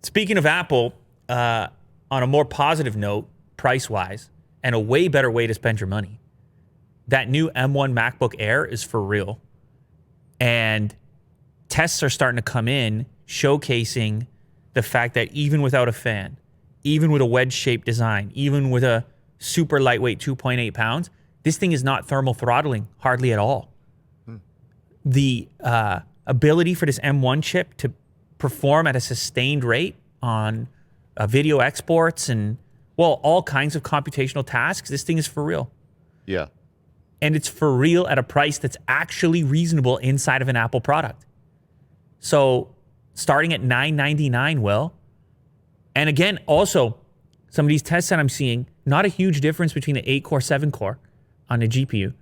Speaking of Apple, on a more positive note, price-wise, and a way better way to spend your money, that new M1 MacBook Air is for real. And tests are starting to come in showcasing the fact that even without a fan, even with a wedge-shaped design, even with a super lightweight 2.8 pounds, this thing is not thermal throttling hardly at all. The ability for this M1 chip to perform at a sustained rate on video exports and, well, all kinds of computational tasks, this thing is for real. Yeah. And it's for real at a price that's actually reasonable inside of an Apple product. So starting at $999, Will. And again, also, some of these tests that I'm seeing, not a huge difference between the 8-core, 7-core on the GPU.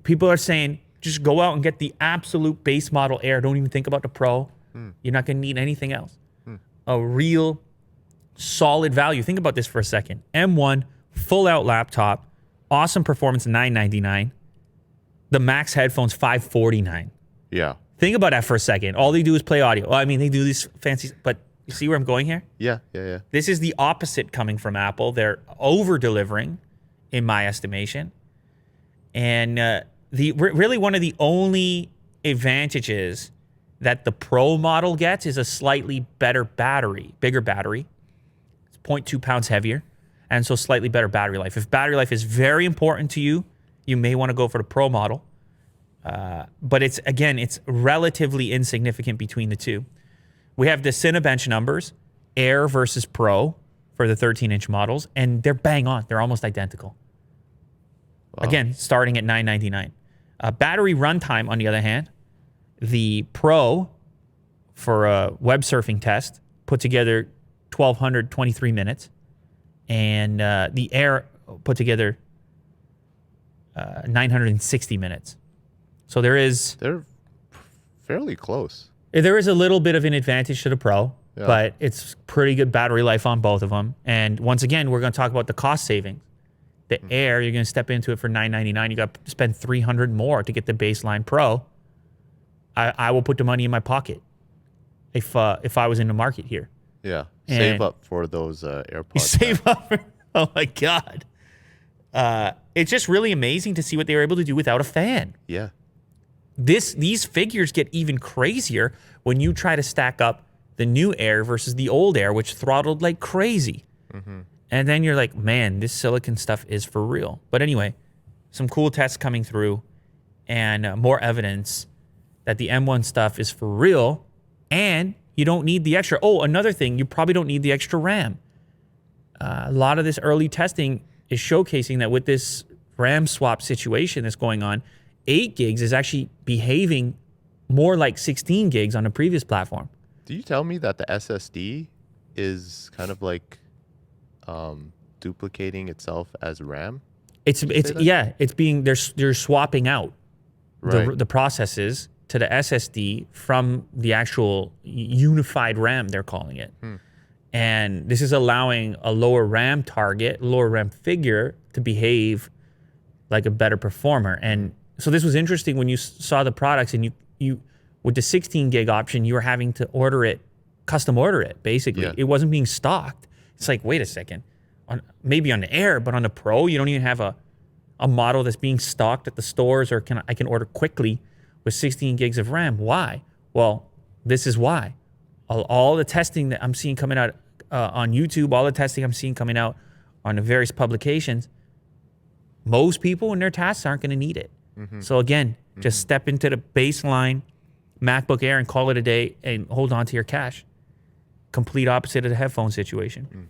People are saying, just go out and get the absolute base model Air. Don't even think about the Pro. You're not going to need anything else. A real solid value. Think about this for a second. M1, full-out laptop, awesome performance, $999. The Max headphones, $549. Yeah. Think about that for a second. All they do is play audio. Well, I mean, they do these fancy, but you see where I'm going here? Yeah. This is the opposite coming from Apple. They're over-delivering, in my estimation. And really one of the only advantages that the Pro model gets is a slightly better battery, bigger battery. It's 0.2 pounds heavier, and so slightly better battery life. If battery life is very important to you, you may want to go for the Pro model. But it's relatively insignificant between the two. We have the Cinebench numbers, Air versus Pro for the 13-inch models, and they're bang on. They're almost identical. Wow. Again, starting at $999. Battery runtime, on the other hand, the Pro for a web surfing test put together 1,223 minutes, and the Air put together 960 minutes. So they're fairly close. There is a little bit of an advantage to the Pro, but it's pretty good battery life on both of them. And once again, we're going to talk about the cost savings. The Air, you're going to step into it for $999. You got to spend $300 more to get the baseline Pro. I will put the money in my pocket if I was in the market here. Yeah, save up for those AirPods. Save up. Oh my God. It's just really amazing to see what they were able to do without a fan. Yeah. These figures get even crazier when you try to stack up the new Air versus the old Air, which throttled like crazy. And then you're like, man, this silicon stuff is for real. But anyway, some cool tests coming through and more evidence that the M1 stuff is for real, and you don't need the extra. Oh, another thing, you probably don't need the extra RAM. A lot of this early testing is showcasing that with this RAM swap situation that's going on, 8 gigs is actually behaving more like 16 gigs on the previous platform. Do you tell me that the SSD is kind of like duplicating itself as RAM? It's being they're swapping out the processes to the SSD from the actual unified RAM, they're calling it. And this is allowing a lower RAM target, lower RAM figure to behave like a better performer. And so this was interesting when you saw the products, and you with the 16 gig option, you were having to custom order it, basically. Yeah. It wasn't being stocked. It's like, wait a second. Maybe on the Air, but on the Pro, you don't even have a model that's being stocked at the stores, or I can order quickly with 16 gigs of RAM. Why? Well, this is why. All the testing that I'm seeing coming out on YouTube, all the testing I'm seeing coming out on the various publications, most people in their tasks aren't going to need it. So again, just step into the baseline MacBook Air and call it a day and hold on to your cash. Complete opposite of the headphone situation.